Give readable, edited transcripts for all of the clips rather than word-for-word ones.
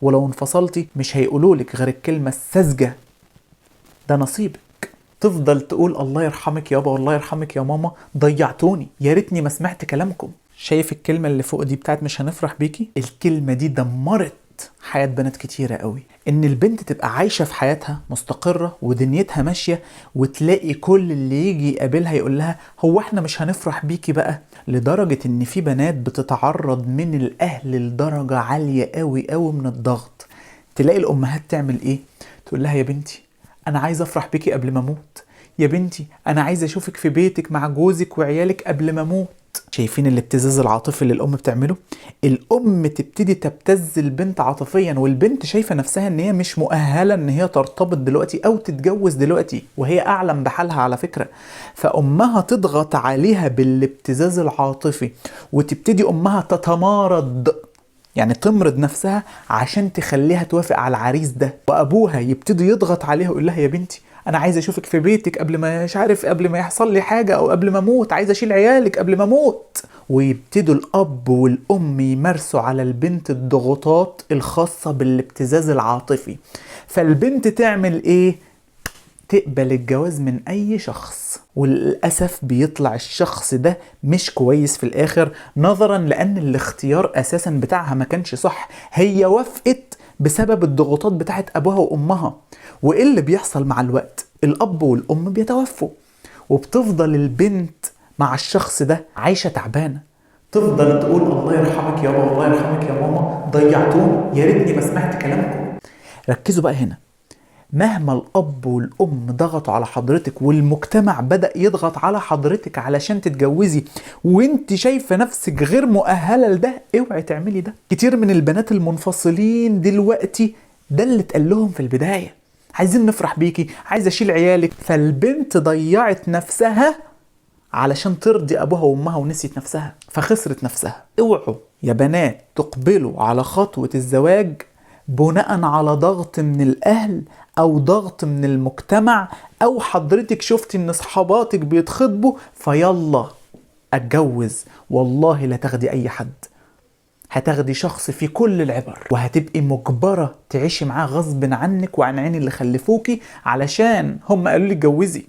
ولو انفصلتي مش هيقولولك غير الكلمة الساذجة، ده نصيبك. تفضل تقول الله يرحمك يابا والله يرحمك يا ماما، ضيعتوني، يا ريتني ما سمعت كلامكم. شايف الكلمة اللي فوق دي بتاعت مش هنفرح بيكي؟ الكلمة دي دمرت حياة بنات كتيرة قوي. ان البنت تبقى عايشة في حياتها مستقرة ودنيتها ماشية، وتلاقي كل اللي يجي يقابلها يقول لها هو احنا مش هنفرح بيكي بقى. لدرجة ان في بنات بتتعرض من الاهل لدرجة عالية قوي قوي من الضغط. تلاقي الامهات تعمل ايه؟ تقول لها يا بنتي انا عايزة افرح بيكي قبل ما اموت، يا بنتي انا عايزة اشوفك في بيتك مع جوزك وعيالك قبل ما اموت. شايفين الابتزاز العاطفي اللي الام بتعمله؟ الام تبتدي تبتز البنت عاطفيا، والبنت شايفه نفسها ان هي مش مؤهله ان هي ترتبط دلوقتي او تتجوز دلوقتي، وهي اعلم بحالها على فكره. فامها تضغط عليها بالابتزاز العاطفي، وتبتدي امها تتمارض، يعني تمرض نفسها عشان تخليها توافق على العريس ده. وابوها يبتدي يضغط عليها ويقول لها يا بنتي انا عايز اشوفك في بيتك قبل ما مش عارف قبل ما يحصل لي حاجه، او قبل ما اموت، عايز اشيل عيالك قبل ما اموت. ويبتدوا الاب والام يمارسوا على البنت الضغوطات الخاصه بالابتزاز العاطفي. فالبنت تعمل ايه؟ تقبل الجواز من اي شخص، وللأسف بيطلع الشخص ده مش كويس في الاخر، نظرا لان الاختيار اساسا بتاعها ما كانش صح. هي وافقت بسبب الضغوطات بتاعت ابوها وامها. وايه اللي بيحصل مع الوقت؟ الاب والام بيتوفوا، وبتفضل البنت مع الشخص ده عايشة تعبانة. تفضل تقول الله يرحمك يابا والله يرحمك يا ماما، ضيعتوني، يا ريتني ما سمعت كلامكم. ركزوا بقى هنا، مهما الأب والأم ضغطوا على حضرتك والمجتمع بدأ يضغط على حضرتك علشان تتجوزي وانت شايفة نفسك غير مؤهلة لده، اوعي تعملي ده. كتير من البنات المنفصلين دلوقتي ده اللي اتقال لهم في البداية، عايزين نفرح بيكي، عايز اشيل عيالك. فالبنت ضيعت نفسها علشان ترضي ابوها وامها ونسيت نفسها، فخسرت نفسها. اوعوا يا بنات تقبلوا على خطوة الزواج بناء على ضغط من الاهل او ضغط من المجتمع، او حضرتك شفتي ان صحباتك بيتخطبوا فيلا اتجوز. والله لا تاخدي اي حد، هتاخدي شخص فيه كل العبر، وهتبقي مجبرة تعيشي معاه غصب عنك وعن عين اللي خلفوكي علشان هم قالوا لي اتجوزي.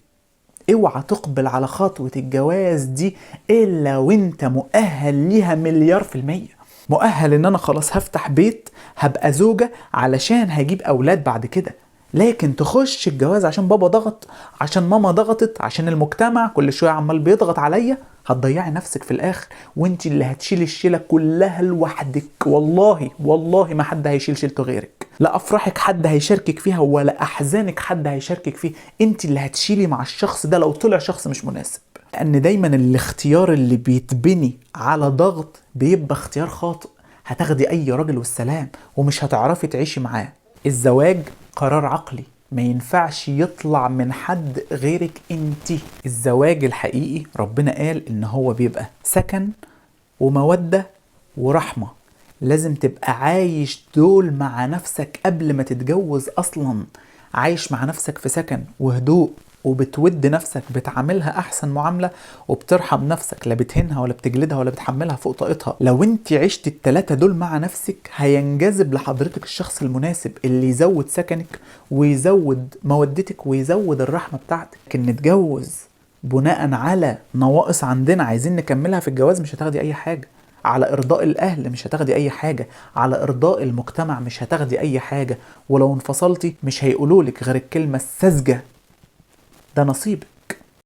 اوعى تقبل على خطوة الجواز دي الا وانت مؤهل ليها 1,000,000%. مؤهل ان انا خلاص هفتح بيت، هبقى زوجة علشان هجيب اولاد بعد كده. لكن تخش الجواز عشان بابا ضغط، عشان ماما ضغطت، عشان المجتمع كل شوية عمال بيضغط عليا، هتضيعي نفسك في الاخر، وانت اللي هتشيل الشيلة كلها لوحدك. والله والله ما حد هيشيل شيلته غيرك، لا افراحك حد هيشاركك فيها ولا احزانك حد هيشاركك فيه، انت اللي هتشيلي مع الشخص ده لو طلع شخص مش مناسب. لان دايما الاختيار اللي بيتبني على ضغط بيبقى اختيار خاطئ، هتاخدي اي راجل والسلام ومش هتعرفي تعيشي معاه. الزواج قرار عقلي، ما ينفعش يطلع من حد غيرك انت. الزواج الحقيقي ربنا قال ان هو بيبقى سكن ومودة ورحمة، لازم تبقى عايش دول مع نفسك قبل ما تتجوز اصلا. عايش مع نفسك في سكن وهدوء، وبتود نفسك، بتعاملها احسن معاملة، وبترحم نفسك، لا بتهنها ولا بتجلدها ولا بتحملها فوق طاقتها. لو انت عشت التلاتة دول مع نفسك هينجذب لحضرتك الشخص المناسب اللي يزود سكنك ويزود مودتك ويزود الرحمة بتاعتك. لكن نتجوز بناء على نواقص عندنا عايزين نكملها في الجواز، مش هتاخدي اي حاجة. على ارضاء الاهل مش هتاخدي اي حاجة، على ارضاء المجتمع مش هتاخدي اي حاجة، ولو انفصلتي مش هيقولولك غير الكلمة الساذجة، ده نصيبك.